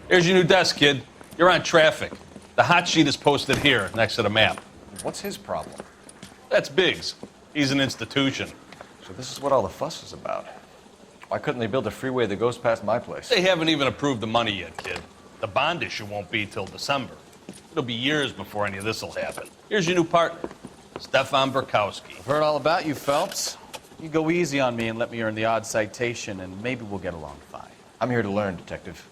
Here's your new desk, kid. You're on traffic. The hot sheet is posted here, next to the map. What's his problem? That's Biggs. He's an institution. So this is what all the fuss is about. Why couldn't they build a freeway that goes past my place? They haven't even approved the money yet, kid. The bond issue won't be till December. It'll be years before any of this will happen. Here's your new partner, Stefan Burkowski. I've heard all about you, Phelps. You go easy on me and let me earn the odd citation, and maybe we'll get along fine. I'm here to learn, Detective.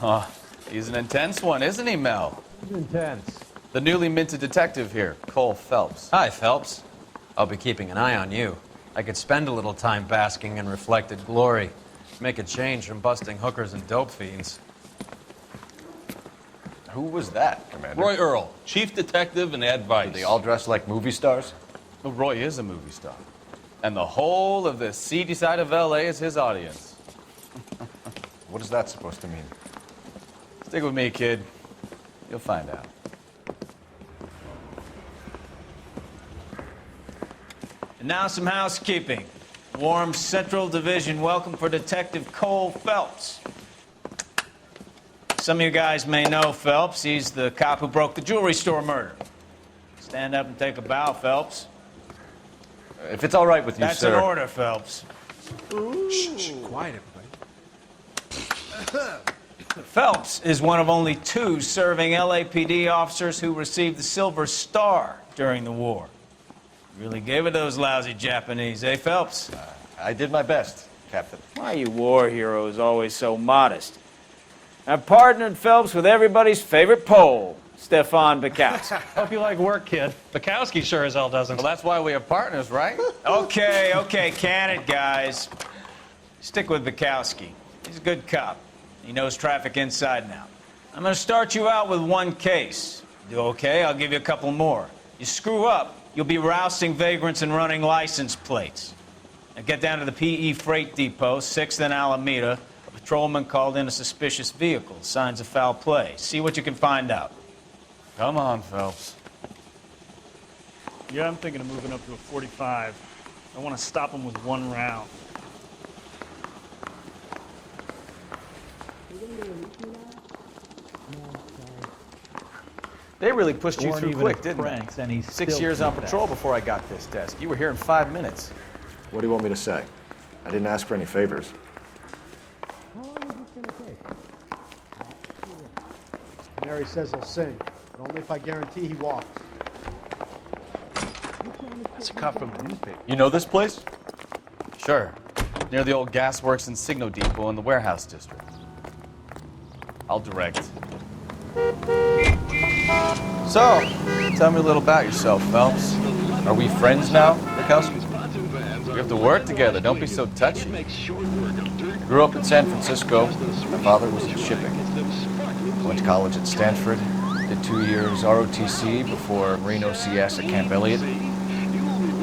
Oh, he's an intense one, isn't he, Mel? He's intense. The newly minted detective here, Cole Phelps. Hi, Phelps. I'll be keeping an eye on you. I could spend a little time basking in reflected glory. Make a change from busting hookers and dope fiends. Who was that, Commander? Roy Earl, chief detective and advice. Did they all dress like movie stars? Well, Roy is a movie star. And the whole of the seedy side of L.A. is his audience. What is that supposed to mean? Stick with me, kid. You'll find out. And now some housekeeping. Warm Central Division welcome for Detective Cole Phelps. Some of you guys may know Phelps. He's the cop who broke the jewelry store murder. Stand up and take a bow, Phelps. If it's all right with you, That's sir. an order, Phelps. Shh, quiet, everybody. Phelps is one of only 2 serving LAPD officers who received the Silver Star during the war. Really gave it those lousy Japanese, eh, Phelps? I did my best, Captain. Why are you war heroes always so modest? I've partnered Phelps with everybody's favorite Pole, Stefan Burkowski. Hope you like work, kid. Bukowski sure as hell doesn't. Well, that's why we have partners, right? Okay, can it, guys? Stick with Burkowski. He's a good cop. He knows traffic inside and out. I'm going to start you out with 1 case. Do okay? I'll give you a couple more. You screw up, you'll be rousting vagrants and running license plates. Now get down to the PE Freight Depot, 6th and Alameda. A patrolman called in a suspicious vehicle. Signs of foul play. See what you can find out. Come on, Phelps. Yeah, I'm thinking of moving up to a 45. I want to stop him with 1 round. They really pushed you Weren't through even quick, at didn't pranks, they? and he's 6 still years on too patrol fast. before I got this desk. You were here in 5 minutes. What do you want me to say? I didn't ask for any favors. How long is this gonna take? Mary says he'll sing, but only if I guarantee he walks. That's a cop from the newspaper. You know this place? Sure. Near the old gasworks and Signo Depot in the warehouse district. I'll direct. So, tell me a little about yourself, Phelps. Are we friends now, Burkowski? We have to work together. Don't be so touchy. Grew up in San Francisco. My father was in shipping. Went to college at Stanford. Did 2 years ROTC before Marine OCS at Camp Elliott.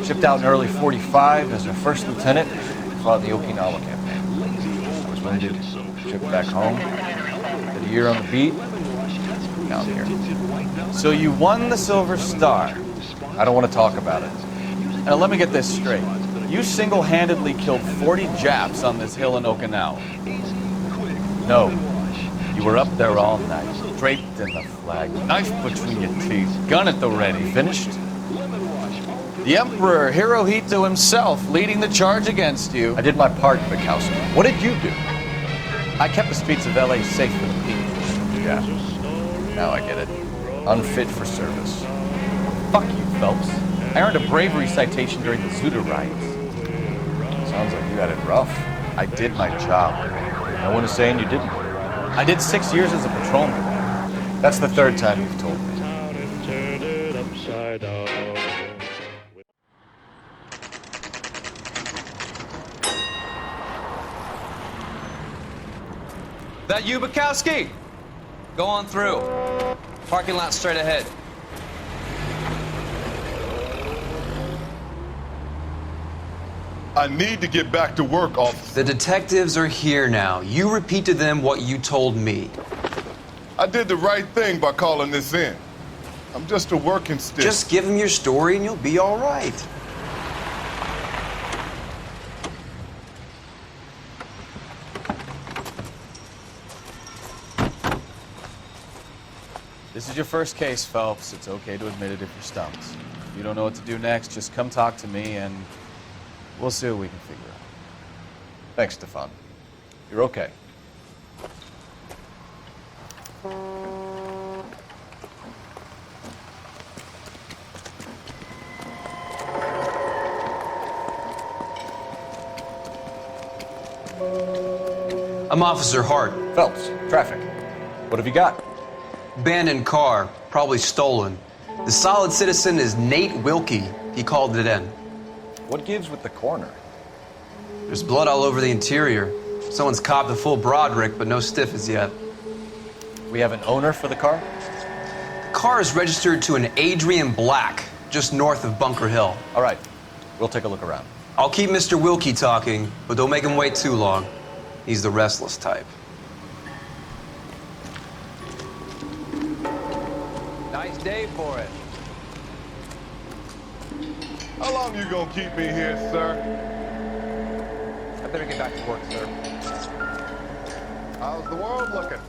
Shipped out in early '45 as a first lieutenant. Fought in the Okinawa campaign. I was wounded. Shipped back home. Did a year on the beat. Down here. So you won the Silver Star. I don't want to talk about it. Now let me get this straight. You single-handedly killed 40 Japs on this hill in Okinawa. No. You were up there all night, draped in the flag, knife between your teeth, gun at the ready. Finished? The Emperor Hirohito himself leading the charge against you. I did my part, Burkowski. What did you do? I kept the streets of LA safe for the people. Yeah. Now I get it. Unfit for service. Fuck you, Phelps. I earned a bravery citation during the Zuda riots. Sounds like you had it rough. I did my job. No one is saying you didn't. I did 6 years as a patrolman. That's the 3rd time you've told me. That you, Bukowski? Go on through. Parking lot straight ahead. I need to get back to work, officer. The detectives are here now. You repeat to them what you told me. I did the right thing by calling this in. I'm just a working stick. Just give them your story and you'll be all right. This is your first case, Phelps. It's okay to admit it if you're stumped. If you don't know what to do next, just come talk to me and we'll see what we can figure out. Thanks, Stefan. You're okay. I'm Officer Hart. Phelps, traffic. What have you got? Abandoned car, probably stolen. The solid citizen is Nate Wilkie. He called it in. What gives with the coroner? There's blood all over the interior. Someone's copped a full Broderick, but no stiff as yet. We have an owner for the car? The car is registered to an Adrian Black, just north of Bunker Hill. All right, we'll take a look around. I'll keep Mr. Wilkie talking, but don't make him wait too long. He's the restless type. Nice day for it. How long you gonna keep me here, sir? I better get back to work, sir. How's the world looking?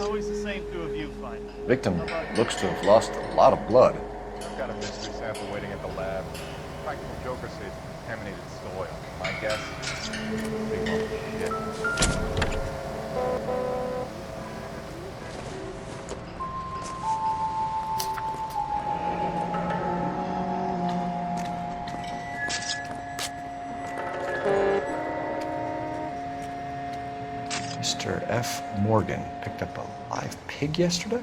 Always the same two of you find. Victim looks to have lost a lot of blood. I've got a mystery sample waiting at the lab. Practical Joker says contaminated soil. My guess? Big lump of shit. Mr. F. Morgan picked up a live pig yesterday?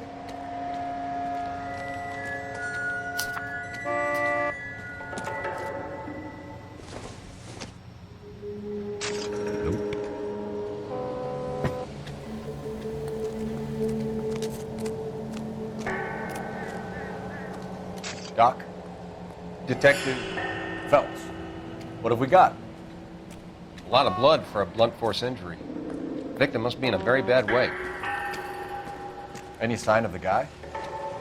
Doc? Detective Phelps. What have we got? A lot of blood for a blunt force injury. Victim must be in a very bad way. Any sign of the guy?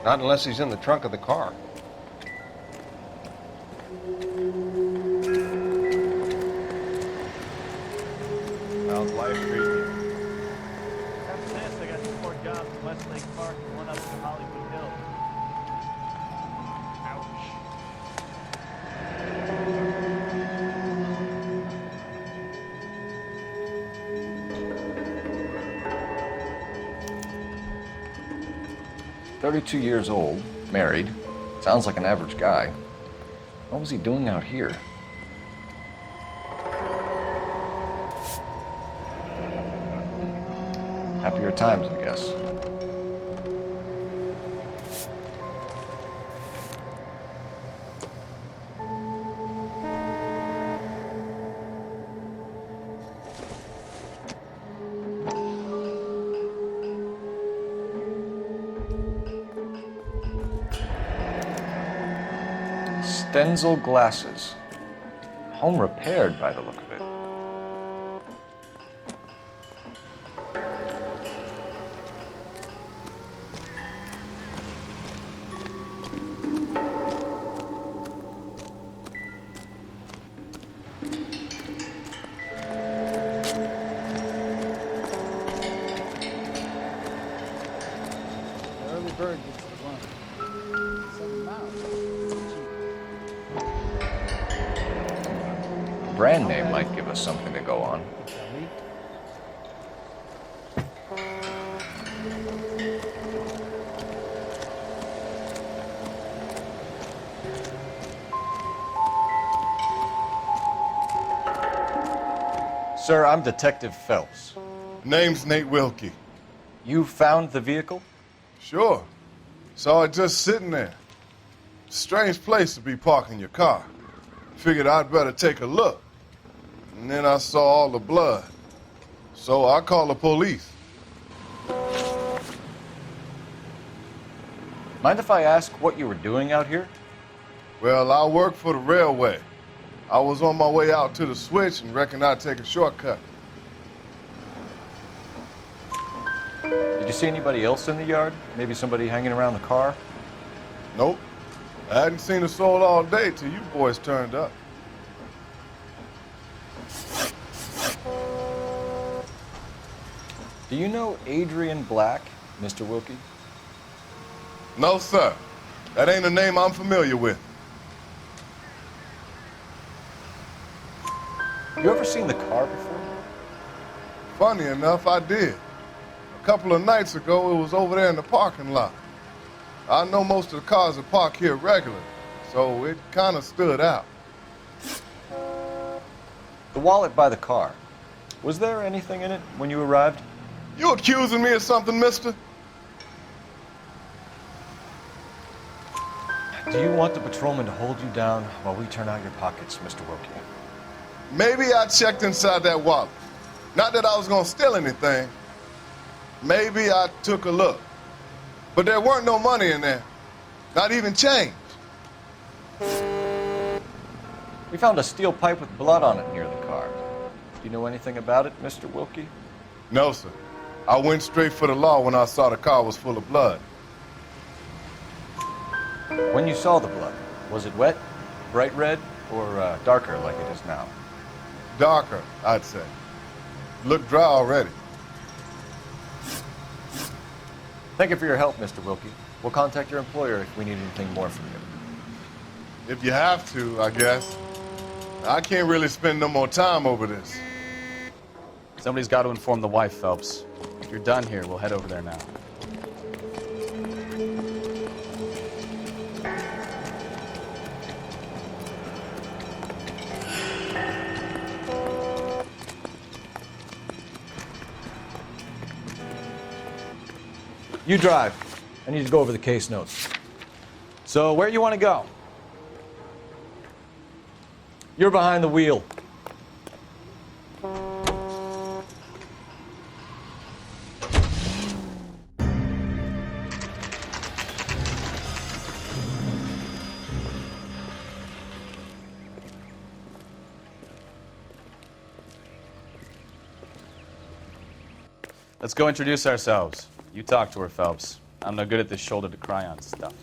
Not unless he's in the trunk of the car. How's life treating you? After this, I got 2 more jobs in Westlake Park and 1 up in Hollywood Hills. Ouch. 32 years old, married. Sounds like an average guy. What was he doing out here? Happier times, I guess. Stenzel glasses. Home repaired by the look of it. Early bird gets the worm. 7 miles. Brand name might give us something to go on. Sir, I'm Detective Phelps. Name's Nate Wilkie. You found the vehicle? Sure. Saw it just sitting there. Strange place to be parking your car. Figured I'd better take a look. And then I saw all the blood. So I called the police. Mind if I ask what you were doing out here? Well, I work for the railway. I was on my way out to the switch and reckoned I'd take a shortcut. Did you see anybody else in the yard? Maybe somebody hanging around the car? Nope. I hadn't seen a soul all day till you boys turned up. Do you know Adrian Black? Mr. Wilkie? No, sir. That ain't a name I'm familiar with. You ever seen the car before? Funny enough, I did. A couple of nights ago, it was over there in the parking lot. I know most of the cars are parked here regularly, so it kind of stood out. The wallet by the car. Was there anything in it when you arrived? You accusing me of something, mister? Do you want the patrolman to hold you down while we turn out your pockets, Mr. Wilkie? Maybe I checked inside that wallet. Not that I was gonna steal anything. Maybe I took a look. But there weren't no money in there. Not even change. We found a steel pipe with blood on it near the car. Do you know anything about it, Mr. Wilkie? No, sir. I went straight for the law when I saw the car was full of blood. When you saw the blood, was it wet, bright red, or darker like it is now? Darker, I'd say. Looked dry already. Thank you for your help, Mr. Wilkie. We'll contact your employer if we need anything more from you. If you have to, I guess. I can't really spend no more time over this. Somebody's got to inform the wife, Phelps. If you're done here, we'll head over there now. You drive. I need to go over the case notes. So, where you want to go? You're behind the wheel. Let's go introduce ourselves. You talk to her, Phelps. I'm no good at this shoulder to cry on stuff.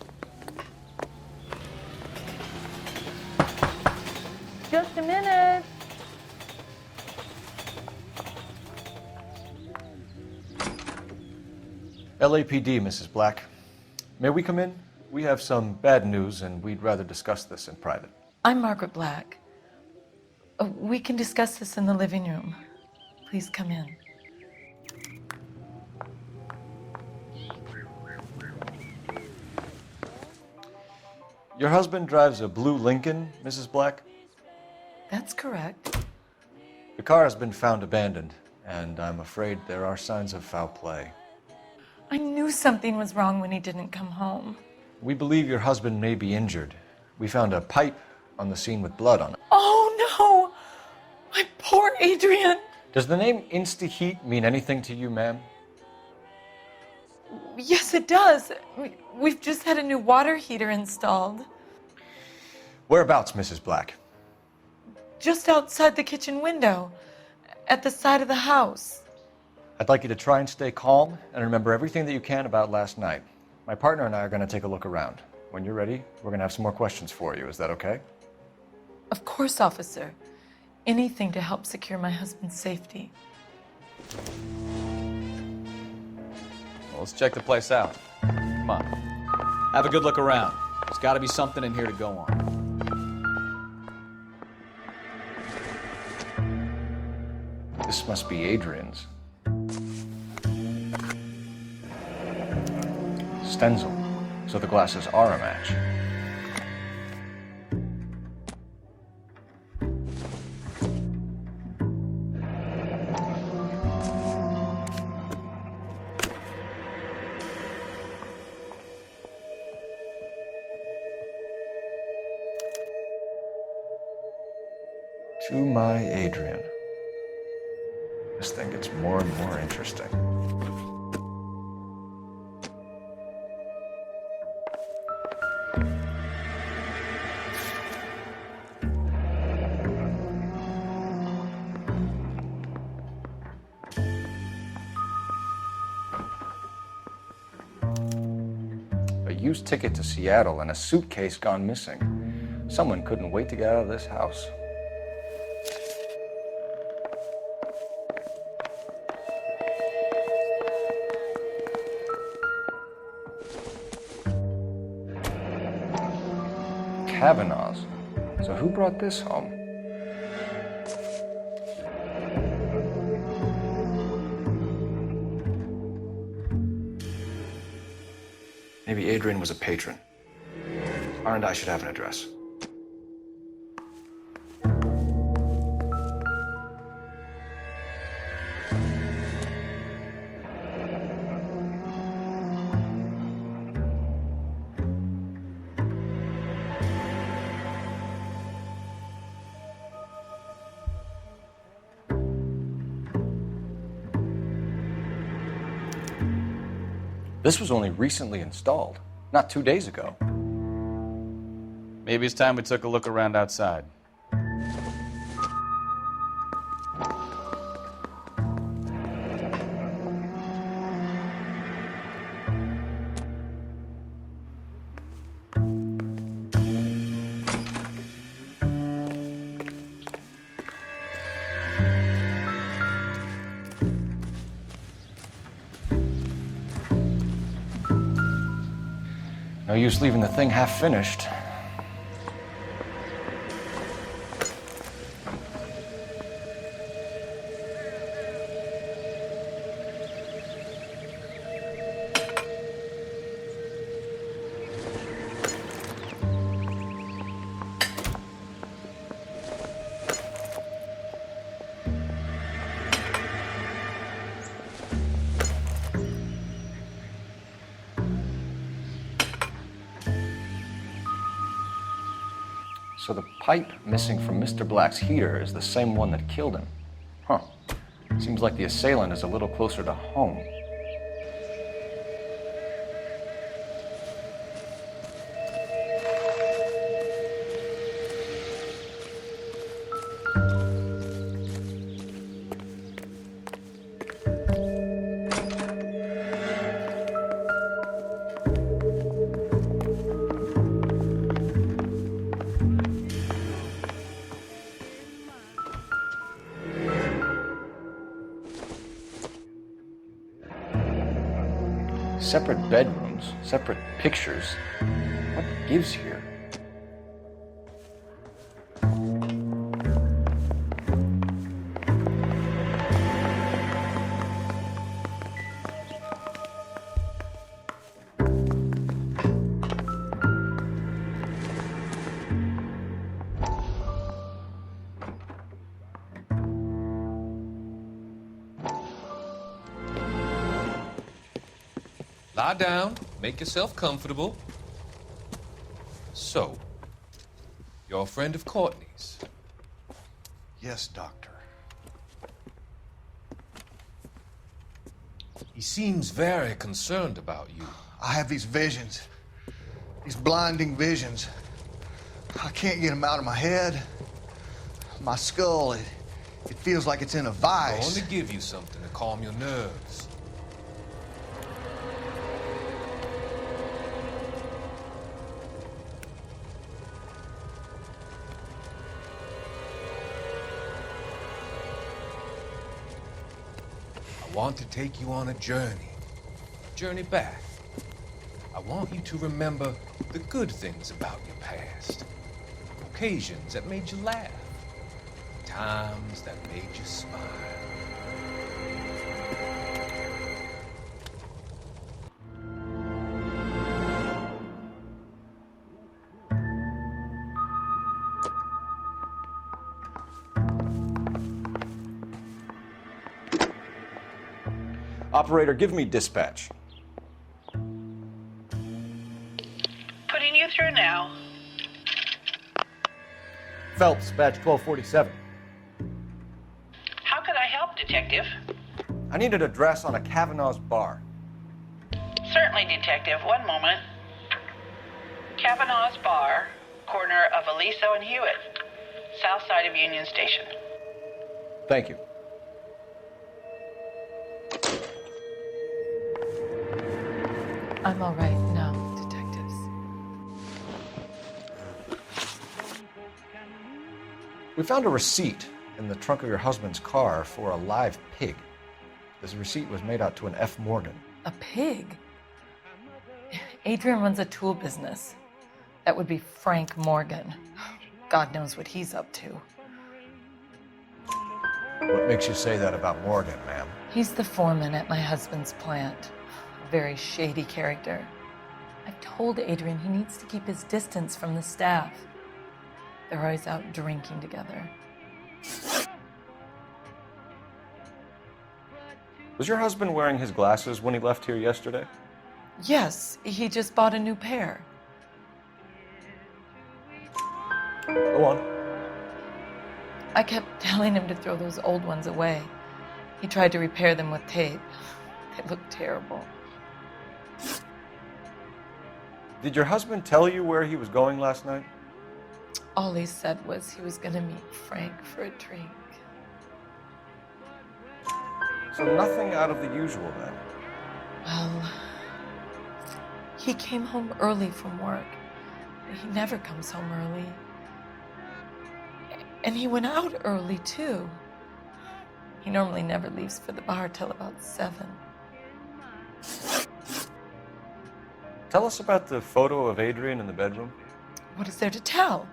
Just a minute. LAPD, Mrs. Black. May we come in? We have some bad news, and we'd rather discuss this in private. I'm Margaret Black. We can discuss this in the living room. Please come in. Your husband drives a blue Lincoln, Mrs. Black? That's correct. The car has been found abandoned, and I'm afraid there are signs of foul play. I knew something was wrong when he didn't come home. We believe your husband may be injured. We found a pipe on the scene with blood on it. Oh, no! My poor Adrian! Does the name Insta-Heat mean anything to you, ma'am? Yes, it does. We've just had a new water heater installed. Whereabouts, Mrs. Black? Just outside the kitchen window, at the side of the house. I'd like you to try and stay calm and remember everything that you can about last night. My partner and I are going to take a look around. When you're ready, we're going to have some more questions for you. Is that okay? Of course, officer. Anything to help secure my husband's safety. Well, let's check the place out. Come on. Have a good look around. There's got to be something in here to go on. This must be Adrian's. Stencil. So the glasses are a match. To my Adrian. This thing gets more and more interesting. A used ticket to Seattle and a suitcase gone missing. Someone couldn't wait to get out of this house. Kavanaughs. So who brought this home? Maybe Adrian was a patron. R and I should have an address. This was only recently installed, not 2 days ago. Maybe it's time we took a look around outside. No use leaving the thing half finished. So the pipe missing from Mr. Black's heater is the same one that killed him. Huh. Seems like the assailant is a little closer to home. Separate bedrooms, separate pictures. What gives here? Lie down, make yourself comfortable. So, you're a friend of Courtney's? Yes, Doctor. He seems very concerned about you. I have these visions, these blinding visions. I can't get them out of my head. My skull, it feels like it's in a vice. I want to give you something to calm your nerves. I want to take you on a journey back. I want you to remember the good things about your past, occasions that made you laugh, times that made you smile. Operator, give me dispatch. Putting you through now. Phelps, badge 1247. How could I help, Detective? I need an address on a Kavanaugh's bar. Certainly, Detective. One moment. Kavanaugh's Bar, corner of Aliso and Hewitt, south side of Union Station. Thank you. I'm all right now, detectives. We found a receipt in the trunk of your husband's car for a live pig. This receipt was made out to an F. Morgan. A pig? Adrian runs a tool business. That would be Frank Morgan. God knows what he's up to. What makes you say that about Morgan, ma'am? He's the foreman at my husband's plant. A very shady character. I've told Adrian he needs to keep his distance from the staff. They're always out drinking together. Was your husband wearing his glasses when he left here yesterday? Yes, he just bought a new pair. Go on. I kept telling him to throw those old ones away. He tried to repair them with tape. They looked terrible. Did your husband tell you where he was going last night? All he said was he was going to meet Frank for a drink. So nothing out of the usual then? Well, he came home early from work. He never comes home early. And he went out early, too. He normally never leaves for the bar till about 7. Tell us about the photo of Adrian in the bedroom. What is there to tell?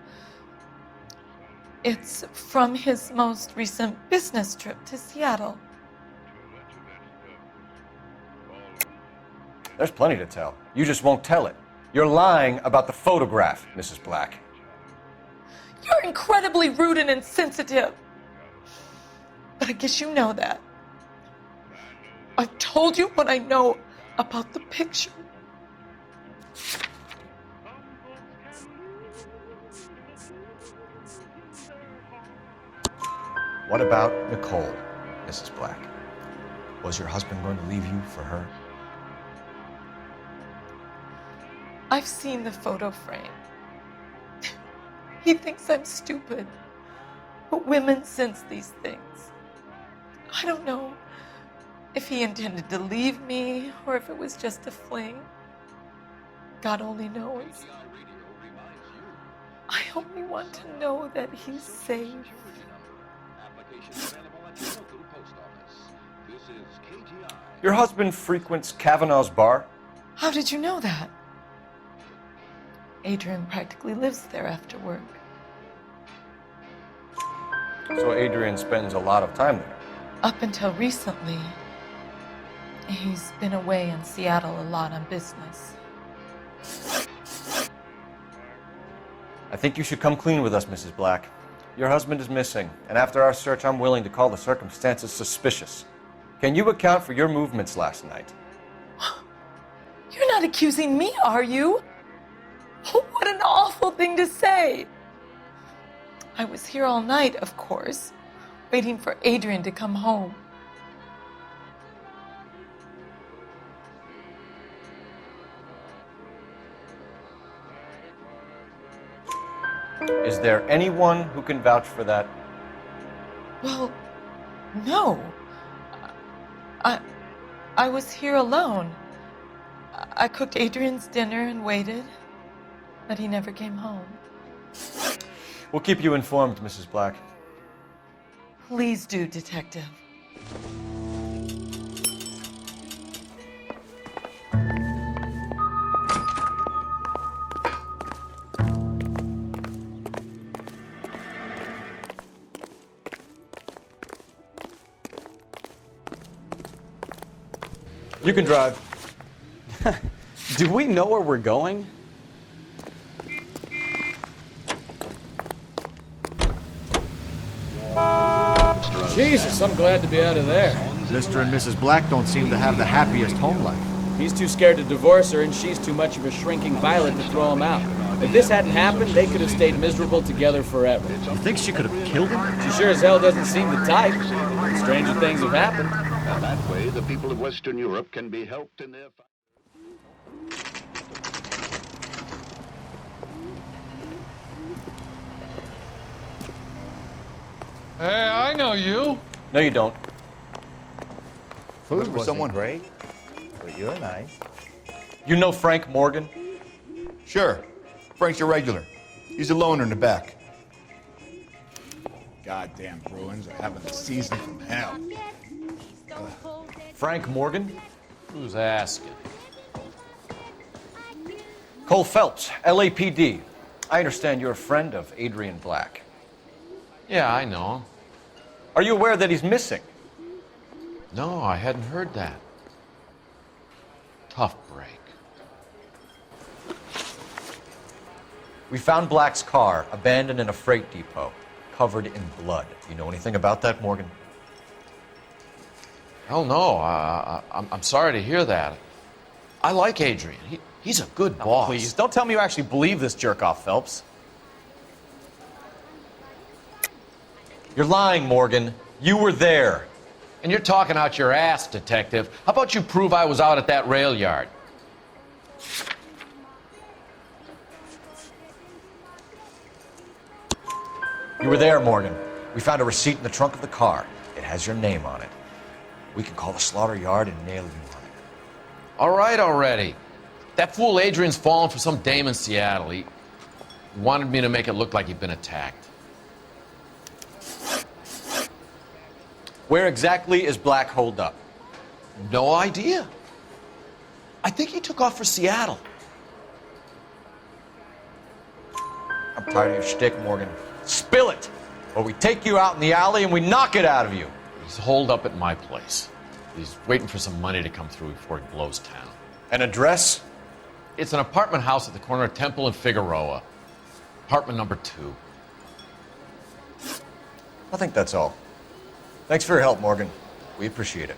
It's from his most recent business trip to Seattle. There's plenty to tell. You just won't tell it. You're lying about the photograph, Mrs. Black. You're incredibly rude and insensitive. But I guess you know that. I've told you what I know about the picture. What about Nicole, Mrs. Black? Was your husband going to leave you for her? I've seen the photo frame. He thinks I'm stupid. But women sense these things. I don't know if he intended to leave me or if it was just a fling. God only knows. I only want to know that he's safe. Your husband frequents Kavanaugh's bar? How did you know that? Adrian practically lives there after work. So Adrian spends a lot of time there? Up until recently, he's been away in Seattle a lot on business. I think you should come clean with us, Mrs. Black. Your husband is missing, and after our search, I'm willing to call the circumstances suspicious. Can you account for your movements last night? You're not accusing me, are you? What an awful thing to say. I was here all night, of course, waiting for Adrian to come home. Is there anyone who can vouch for that? Well, no. I was here alone. I cooked Adrian's dinner and waited, but he never came home. We'll keep you informed, Mrs. Black. Please do, Detective. You can drive. Do we know where we're going? Jesus, I'm glad to be out of there. Mr. and Mrs. Black don't seem to have the happiest home life. He's too scared to divorce her, and she's too much of a shrinking violet to throw him out. If this hadn't happened, they could have stayed miserable together forever. You think she could have killed him? She sure as hell doesn't seem the type. Stranger things have happened. And that way, the people of Western Europe can be helped in their... Hey, I know you. No, you don't. Food was someone great, but you're nice. You know Frank Morgan? Sure. Frank's your regular. He's a loner in the back. Goddamn Bruins are having a season from hell. Frank Morgan? Who's asking? Cole Phelps, LAPD. I understand you're a friend of Adrian Black. Yeah, I know him. Are you aware that he's missing? No, I hadn't heard that. Tough break. We found Black's car abandoned in a freight depot, covered in blood. You know anything about that, Morgan? Hell no. I'm sorry to hear that. I like Adrian. He's a good boss. Please, don't tell me you actually believe this jerk-off, Phelps. You're lying, Morgan. You were there. And you're talking out your ass, detective. How about you prove I was out at that rail yard? You were there, Morgan. We found a receipt in the trunk of the car. It has your name on it. We can call the slaughter yard and nail you on it. All right already. That fool Adrian's fallen for some dame in Seattle. He wanted me to make it look like he'd been attacked. Where exactly is Black holed up? No idea. I think he took off for Seattle. I'm tired of your shtick, Morgan. Spill it, or we take you out in the alley and we knock it out of you. He's holed up at my place. He's waiting for some money to come through before he blows town. An address? It's an apartment house at the corner of Temple and Figueroa. Apartment number 2. I think that's all. Thanks for your help, Morgan. We appreciate it.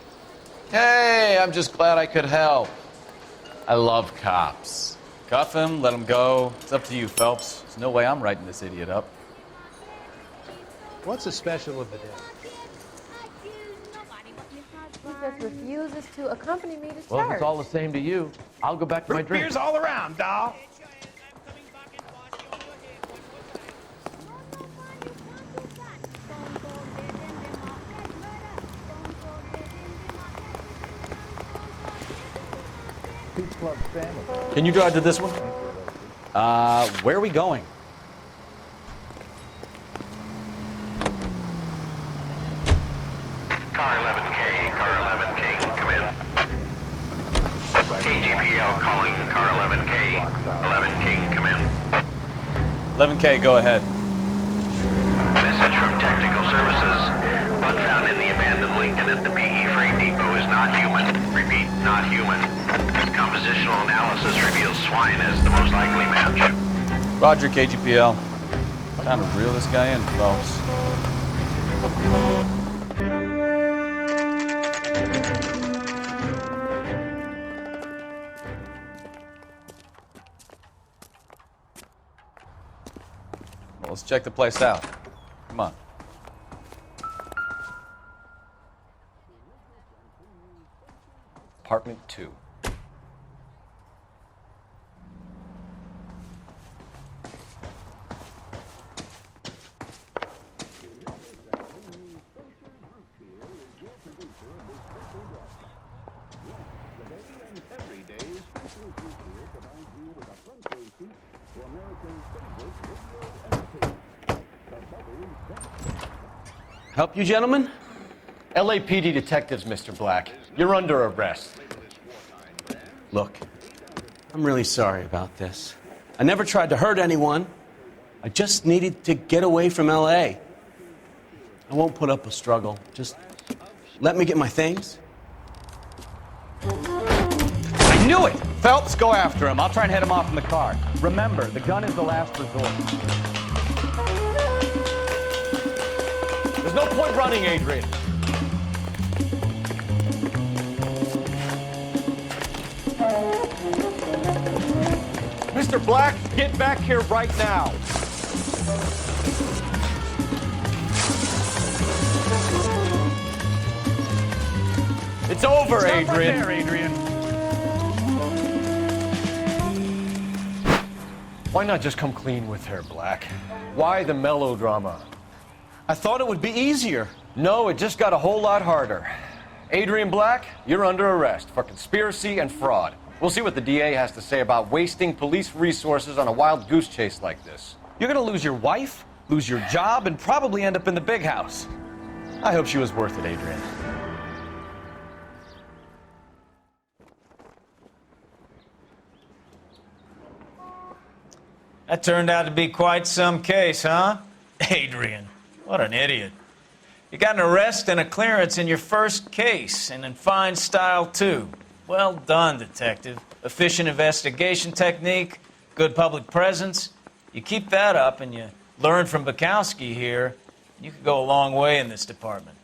Hey, I'm just glad I could help. I love cops. Cuff him, let him go. It's up to you, Phelps. There's no way I'm writing this idiot up. What's the special of the day? He just refuses to accompany me to church. Well, if it's all the same to you, I'll go back to my drink. Beers all around, doll. Peach Club family. Can you drive to this one? Where are we going? Car 11K, come in. KGPL calling car 11K. 11K, come in. 11K, go ahead. Message from Technical Services. Blood found in the abandoned Lincoln at the PE Freight Depot is not human. Repeat, not human. Compositional analysis reveals swine as the most likely match. Roger, KGPL. Time to reel this guy in, Phelps. Well, let's check the place out. Come on. Apartment 2. Help you, gentlemen? LAPD detectives, Mr. Black. You're under arrest. Look, I'm really sorry about this. I never tried to hurt anyone. I just needed to get away from LA. I won't put up a struggle. Just let me get my things. I knew it! Phelps, go after him. I'll try and head him off in the car. Remember, the gun is the last resort. There's no point running, Adrian. Mr. Black, get back here right now. It's over, Stop Adrian. right there, Adrian. Why not just come clean with her, Black? Why the melodrama? I thought it would be easier. No, it just got a whole lot harder. Adrian Black, you're under arrest for conspiracy and fraud. We'll see what the DA has to say about wasting police resources on a wild goose chase like this. You're gonna lose your wife, lose your job, and probably end up in the big house. I hope she was worth it, Adrian. That turned out to be quite some case, huh? Adrian, what an idiot. You got an arrest and a clearance in your first case, and in fine style, too. Well done, detective. Efficient investigation technique, good public presence. You keep that up and you learn from Bukowski here, you could go a long way in this department.